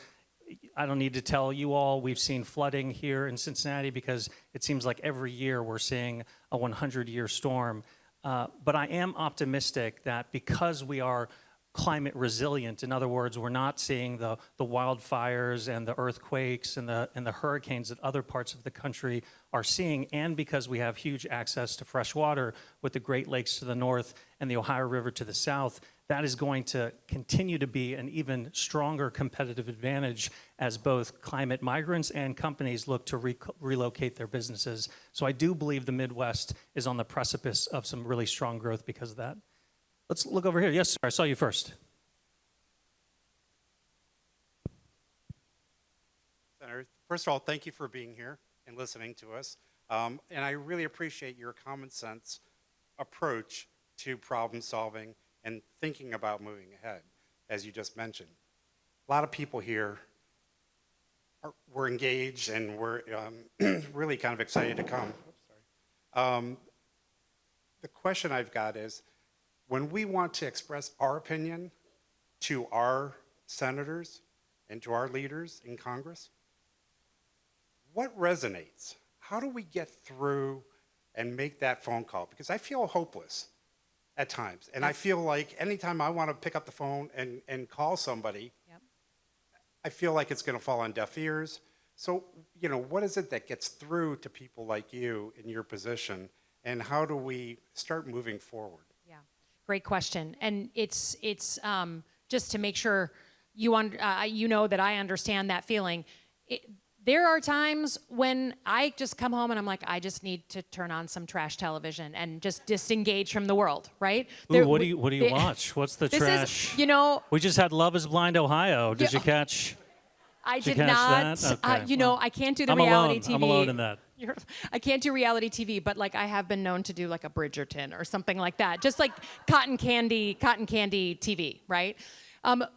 B: I don't need to tell you all, we've seen flooding here in Cincinnati because it seems like every year we're seeing a 100-year storm. But I am optimistic that because we are climate resilient, in other words, we're not seeing the wildfires and the earthquakes and the hurricanes that other parts of the country are seeing, and because we have huge access to fresh water with the Great Lakes to the north and the Ohio River to the south, that is going to continue to be an even stronger competitive advantage as both climate migrants and companies look to relocate their businesses. So I do believe the Midwest is on the precipice of some really strong growth because of that. Let's look over here. Yes, sir, I saw you first.
H: Senator, first of all, thank you for being here and listening to us. And I really appreciate your common sense approach to problem solving and thinking about moving ahead, as you just mentioned. A lot of people here were engaged and were really kind of excited to come. The question I've got is, when we want to express our opinion to our senators and to our leaders in Congress, what resonates? How do we get through and make that phone call? Because I feel hopeless at times. And I feel like anytime I want to pick up the phone and call somebody,
C: Yep.
H: I feel like it's going to fall on deaf ears. So, you know, what is it that gets through to people like you in your position, and how do we start moving forward?
C: Yeah, great question. And it's just to make sure you know that I understand that feeling. There are times when I just come home and I'm like, I just need to turn on some trash television and just disengage from the world, right?
B: Ooh, what do you watch? What's the
C: this
B: trash?
C: Is, you know,
B: we just had Love is Blind Ohio. Did you catch?
C: I
B: Did
C: did
B: you catch
C: not.
B: that? Okay,
C: you know, I can't do the
B: I'm
C: reality
B: alone.
C: TV.
B: I'm alone in that.
C: I can't do reality TV, but like I have been known to do like a Bridgerton or something like that, just like cotton candy TV, right?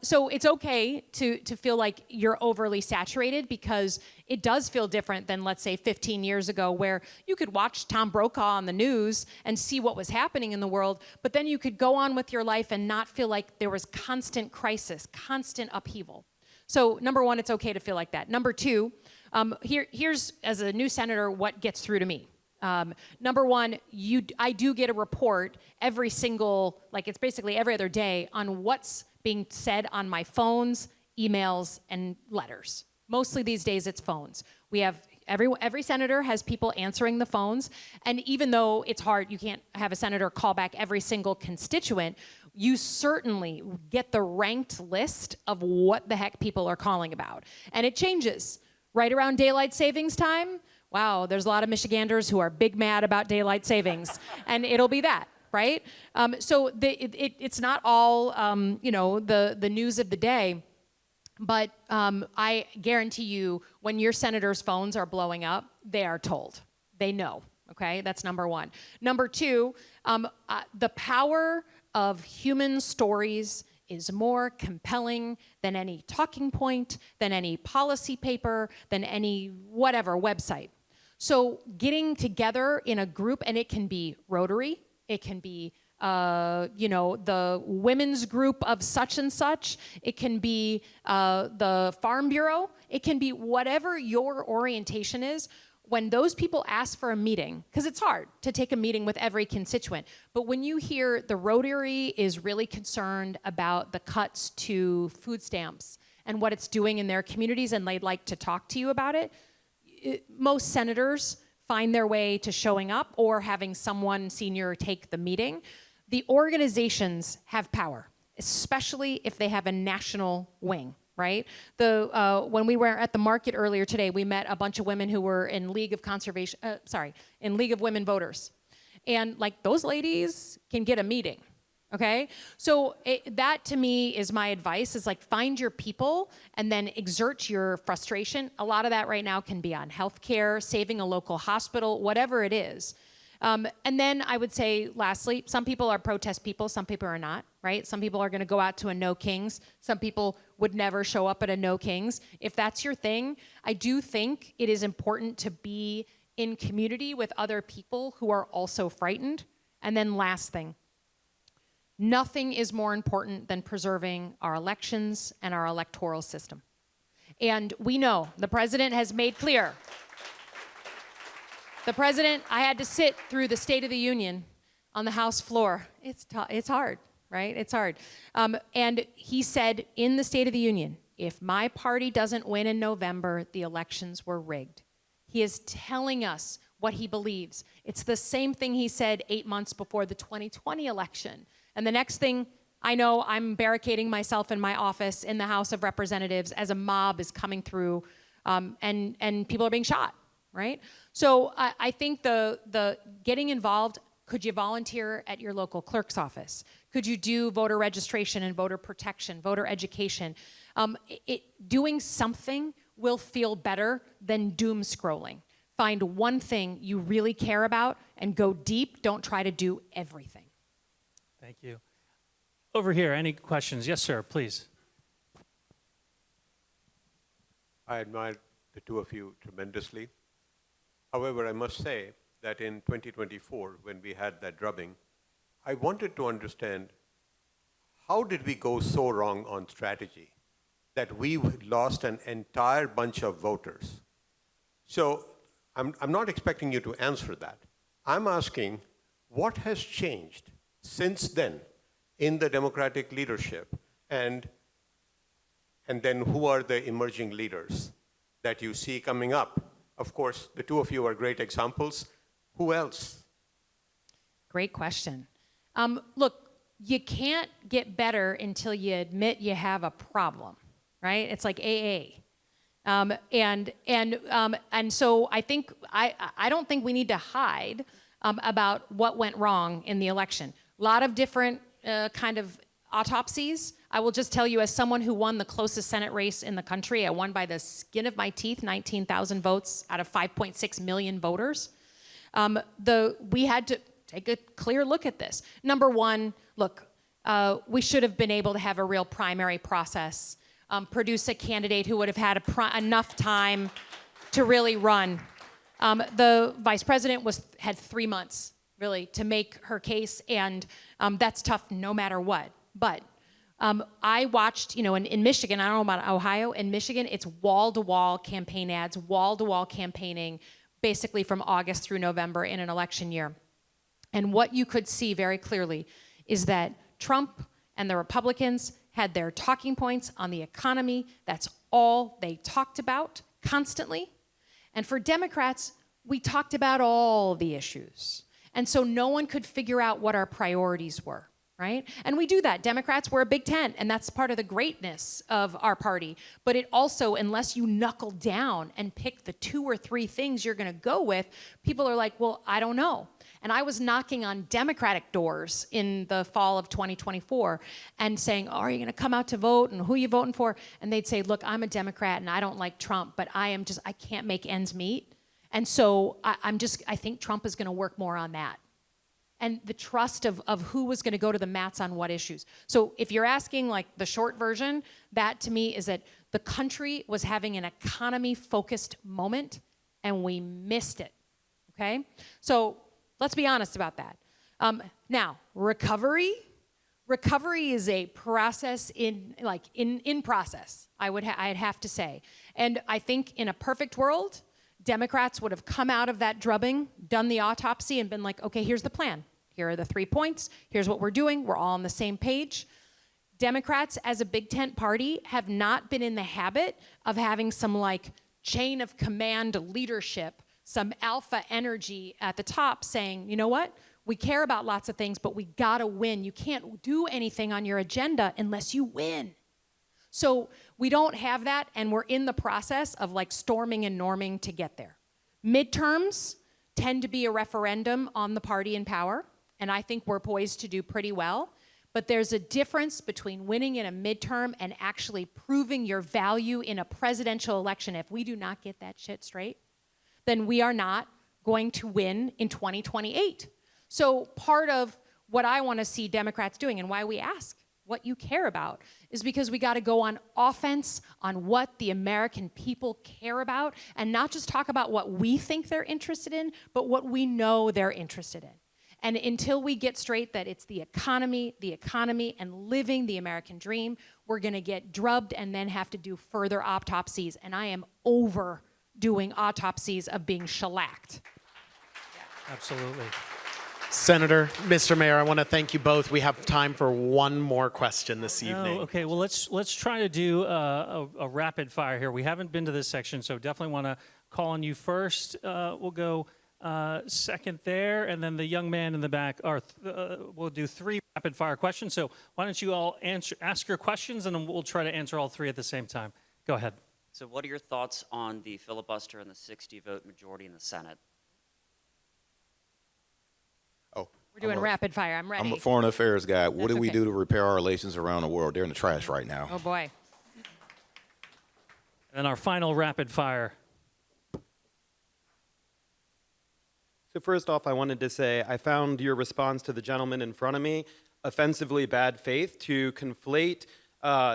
C: So it's okay to feel like you're overly saturated, because it does feel different than, let's say, 15 years ago, where you could watch Tom Brokaw on the news and see what was happening in the world, but then you could go on with your life and not feel like there was constant crisis, constant upheaval. So number one, it's okay to feel like that. Number two, here's, as a new senator, what gets through to me. Number one, I do get a report every single, like it's basically every other day, on what's being said on my phones, emails, and letters. Mostly these days it's phones. We have every senator has people answering the phones, and even though it's hard, you can't have a senator call back every single constituent, you certainly get the ranked list of what the heck people are calling about. And it changes. Right around daylight savings time, wow, there's a lot of Michiganders who are big mad about daylight savings, and it'll be that. Right? So it's not all, the news of the day, but I guarantee you, when your senator's phones are blowing up, they are told. They know, okay? That's number one. Number two, the power of human stories is more compelling than any talking point, than any policy paper, than any whatever website. So getting together in a group, and it can be Rotary, it can be, the women's group of such and such. It can be the Farm Bureau. It can be whatever your orientation is. When those people ask for a meeting, because it's hard to take a meeting with every constituent, but when you hear the Rotary is really concerned about the cuts to food stamps and what it's doing in their communities, and they'd like to talk to you about it, most senators find their way to showing up or having someone senior take the meeting. The organizations have power, especially if they have a national wing, right? When we were at the market earlier today, we met a bunch of women who were in League of Women Voters. And like, those ladies can get a meeting. Okay, so that to me is my advice, is like, find your people and then exert your frustration. A lot of that right now can be on healthcare, saving a local hospital, whatever it is. And then I would say, lastly, some people are protest people, some people are not, right? Some people are gonna go out to a No Kings. Some people would never show up at a No Kings. If that's your thing, I do think it is important to be in community with other people who are also frightened. And then last thing, Nothing is more important than preserving our elections and our electoral system. And we know the president has made clear. The president, I had to sit through the State of the Union on the House floor. It's hard, right? It's hard. And he said in the State of the Union, if my party doesn't win in November, the elections were rigged. He is telling us what he believes. It's the same thing he said 8 months before the 2020 election. And the next thing I know, I'm barricading myself in my office in the House of Representatives as a mob is coming through and people are being shot, right? So I think the getting involved, could you volunteer at your local clerk's office? Could you do voter registration and voter protection, voter education? Doing something will feel better than doom scrolling. Find one thing you really care about and go deep. Don't try to do everything.
B: Thank you. Over here, any questions? Yes, sir, please.
I: I admire the two of you tremendously. However, I must say that in 2024, when we had that drubbing, I wanted to understand how did we go so wrong on strategy that we lost an entire bunch of voters? So I'm not expecting you to answer that. I'm asking what has changed since then in the Democratic leadership, and then who are the emerging leaders that you see coming up? Of course, the two of you are great examples. Who else?
C: Great question. Look, you can't get better until you admit you have a problem, right? It's like AA. And so I think I don't think we need to hide about what went wrong in the election. A lot of different kind of autopsies. I will just tell you, as someone who won the closest Senate race in the country, I won by the skin of my teeth, 19,000 votes out of 5.6 million voters. We had to take a clear look at this. Number one, look, we should have been able to have a real primary process, produce a candidate who would have had enough time to really run. The vice president had 3 months, really, to make her case, and that's tough no matter what. But I watched, in Michigan, I don't know about Ohio, in Michigan, it's wall-to-wall campaign ads, wall-to-wall campaigning, basically from August through November in an election year. And what you could see very clearly is that Trump and the Republicans had their talking points on the economy. That's all they talked about constantly. And for Democrats, we talked about all the issues. And so no one could figure out what our priorities were, right? And we do that. Democrats, we're a big tent, and that's part of the greatness of our party. But it also, unless you knuckle down and pick the 2 or 3 things you're going to go with, people are like, well, I don't know. And I was knocking on Democratic doors in the fall of 2024 and saying, oh, are you going to come out to vote, and who are you voting for? And they'd say, look, I'm a Democrat and I don't like Trump, but I can't make ends meet. And so I think Trump is going to work more on that. And the trust of who was going to go to the mats on what issues. So if you're asking like the short version, that to me is that the country was having an economy-focused moment and we missed it, okay? So let's be honest about that. Now, recovery is a process in process, I'd have to say. And I think in a perfect world, Democrats would have come out of that drubbing, done the autopsy, and been like, okay, here's the plan. Here are the 3 points. Here's what we're doing. We're all on the same page. Democrats, as a big tent party, have not been in the habit of having some like chain of command leadership, some alpha energy at the top saying, you know what? We care about lots of things, but we gotta win. You can't do anything on your agenda unless you win. So we don't have that, and we're in the process of like storming and norming to get there. Midterms tend to be a referendum on the party in power, and I think we're poised to do pretty well. But there's a difference between winning in a midterm and actually proving your value in a presidential election. If we do not get that shit straight, then we are not going to win in 2028. So part of what I want to see Democrats doing, and why we ask what you care about, is because we got to go on offense on what the American people care about, and not just talk about what we think they're interested in, but what we know they're interested in. And until we get straight that it's the economy, and living the American dream, we're going to get drubbed and then have to do further autopsies. And I am over doing autopsies of being shellacked.
B: Absolutely.
A: Senator, Mr. Mayor, I want to thank you both. We have time for one more question this evening.
B: Oh, okay. Well, let's try to do a rapid fire here. We haven't been to this section, so definitely want to call on you first. We'll go second there, and then the young man in the back. We'll do 3 rapid fire questions. So why don't you all ask your questions, and then we'll try to answer all 3 at the same time. Go ahead.
J: So what are your thoughts on the filibuster and the 60-vote majority in the Senate?
C: We're doing rapid fire. I'm ready.
K: I'm a foreign affairs guy. What
C: That's
K: do we
C: okay.
K: do to repair our relations around the world? They're in the trash right now.
C: Oh, boy.
B: And our final rapid fire.
L: So first off, I wanted to say I found your response to the gentleman in front of me offensively bad faith to conflate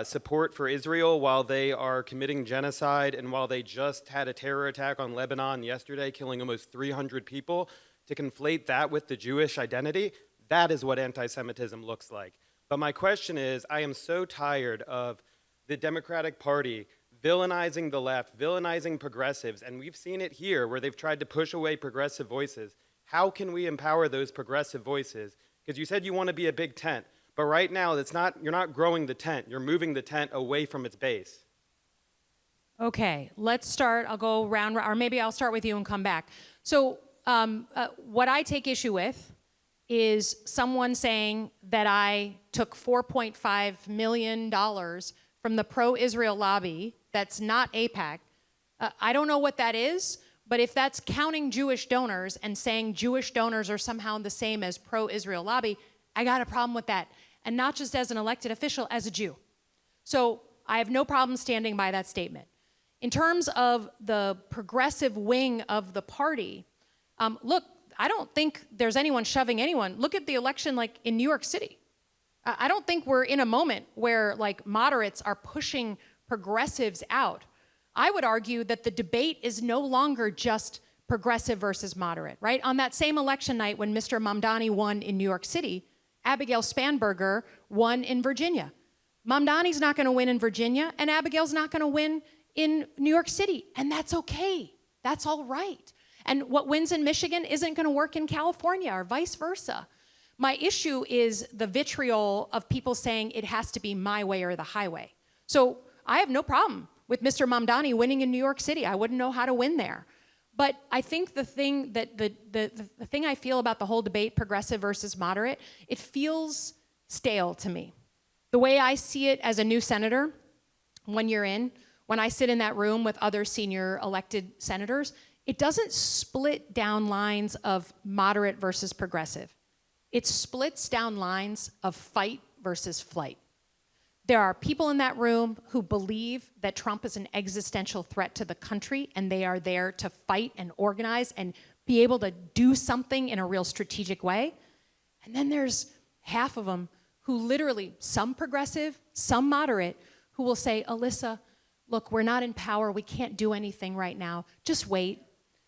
L: support for Israel while they are committing genocide and while they just had a terror attack on Lebanon yesterday, killing almost 300 people. To conflate that with the Jewish identity, that is what anti-Semitism looks like. But my question is, I am so tired of the Democratic Party villainizing the left, villainizing progressives, and we've seen it here where they've tried to push away progressive voices. How can we empower those progressive voices? Because you said you want to be a big tent, but right now you're not growing the tent, you're moving the tent away from its base.
C: Okay, let's start. I'll go round, or maybe I'll start with you and come back. So what I take issue with is someone saying that I took $4.5 million from the pro-Israel lobby that's not AIPAC. I don't know what that is, but if that's counting Jewish donors and saying Jewish donors are somehow the same as pro-Israel lobby, I got a problem with that. And not just as an elected official, as a Jew. So I have no problem standing by that statement. In terms of the progressive wing of the party, look, I don't think there's anyone shoving anyone. Look at the election like in New York City. I don't think we're in a moment where like moderates are pushing progressives out. I would argue that the debate is no longer just progressive versus moderate, right? On that same election night when Mr. Mamdani won in New York City, Abigail Spanberger won in Virginia. Mamdani's not gonna win in Virginia, and Abigail's not gonna win in New York City, and that's okay. That's all right. And what wins in Michigan isn't going to work in California or vice versa. My issue is the vitriol of people saying it has to be my way or the highway. So I have no problem with Mr. Mamdani winning in New York City. I wouldn't know how to win there. But I think the thing that the thing I feel about the whole debate, progressive versus moderate, it feels stale to me. The way I see it as a new senator, 1 year in, when I sit in that room with other senior elected senators, it doesn't split down lines of moderate versus progressive. It splits down lines of fight versus flight. There are people in that room who believe that Trump is an existential threat to the country, and they are there to fight and organize and be able to do something in a real strategic way. And then there's half of them who literally, some progressive, some moderate, who will say, Elissa, look, we're not in power. We can't do anything right now. Just wait.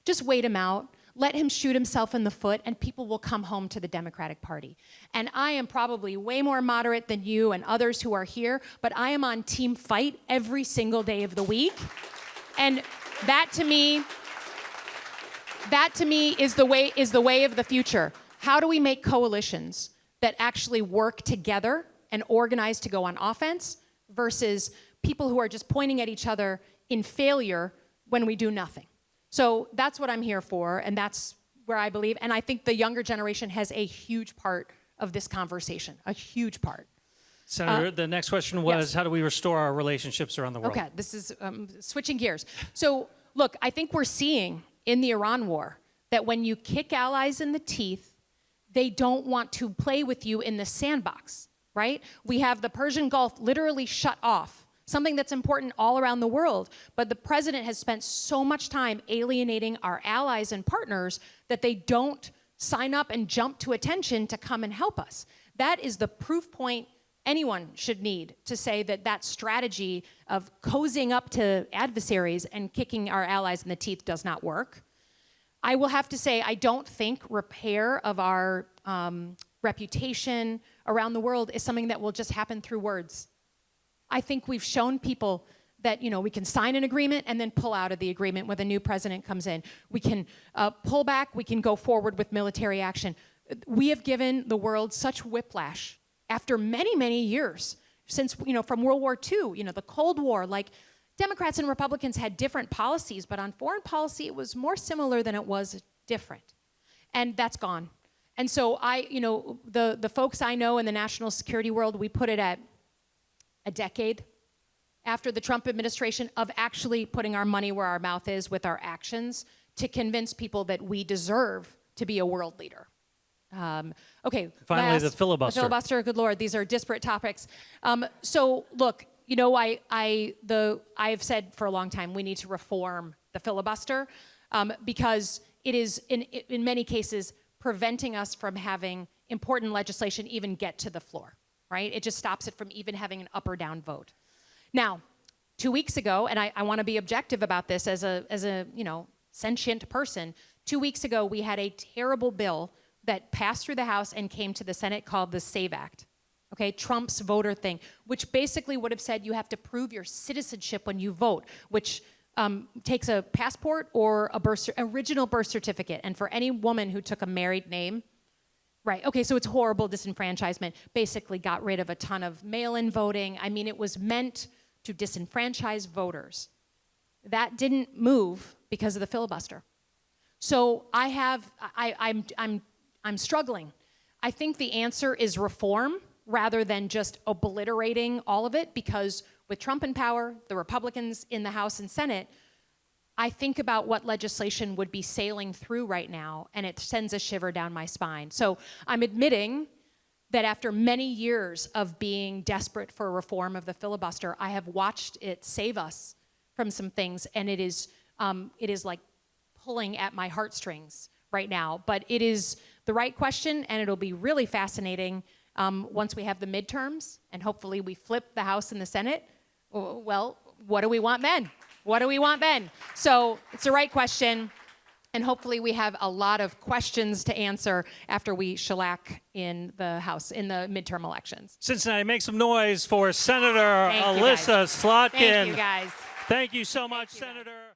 C: Just wait him out. Let him shoot himself in the foot, and people will come home to the Democratic Party. And I am probably way more moderate than you and others who are here, but I am on team fight every single day of the week. And that to me is the way of the future. How do we make coalitions that actually work together and organize to go on offense versus people who are just pointing at each other in failure when we do nothing? So that's what I'm here for, and that's where I believe. And I think the younger generation has a huge part of this conversation, a huge part.
B: Senator, the next question was,
C: yes.
B: how do we restore our relationships around the world?
C: Okay, this is switching gears. So look, I think we're seeing in the Iran war that when you kick allies in the teeth, they don't want to play with you in the sandbox, right? We have the Persian Gulf literally shut off, something that's important all around the world. But the president has spent so much time alienating our allies and partners that they don't sign up and jump to attention to come and help us. That is the proof point anyone should need to say that that strategy of cozying up to adversaries and kicking our allies in the teeth does not work. I will have to say, I don't think repair of our reputation around the world is something that will just happen through words. I think we've shown people that, you know, we can sign an agreement and then pull out of the agreement when the new president comes in. We can pull back, we can go forward with military action. We have given the world such whiplash after many, many years, since, you know, from World War II, you know, the Cold War, like Democrats and Republicans had different policies, but on foreign policy, it was more similar than it was different. And that's gone. And so you know, the folks I know in the national security world, we put it at a decade after the Trump administration of actually putting our money where our mouth is with our actions to convince people that we deserve to be a world leader. Okay.
B: Finally, the filibuster.
C: The filibuster, good Lord, these are disparate topics. So look, you know, I've said for a long time we need to reform the filibuster because it is in many cases preventing us from having important legislation even get to the floor, right? It just stops it from even having an up or down vote. Now, 2 weeks ago, and I want to be objective about this as a you know, sentient person, 2 weeks ago we had a terrible bill that passed through the House and came to the Senate called the SAVE Act. Okay, Trump's voter thing, which basically would have said you have to prove your citizenship when you vote, which takes a passport or a original birth certificate. And for any woman who took a married name, right, okay, so it's horrible disenfranchisement. Basically got rid of a ton of mail-in voting. I mean, it was meant to disenfranchise voters. That didn't move because of the filibuster. So I'm struggling. I think the answer is reform rather than just obliterating all of it, because with Trump in power, the Republicans in the House and Senate, I think about what legislation would be sailing through right now, and it sends a shiver down my spine. So I'm admitting that after many years of being desperate for reform of the filibuster, I have watched it save us from some things, and it is like pulling at my heartstrings right now. But it is the right question, and it'll be really fascinating once we have the midterms, and hopefully we flip the House and the Senate. Well, what do we want then? What do we want then? So it's the right question, and hopefully we have a lot of questions to answer after we shellac in the House in the midterm elections.
B: Cincinnati, make some noise for Senator
C: Thank you,
B: Elissa
C: guys.
B: Slotkin.
C: Thank you, guys.
B: Thank you so much, Senator.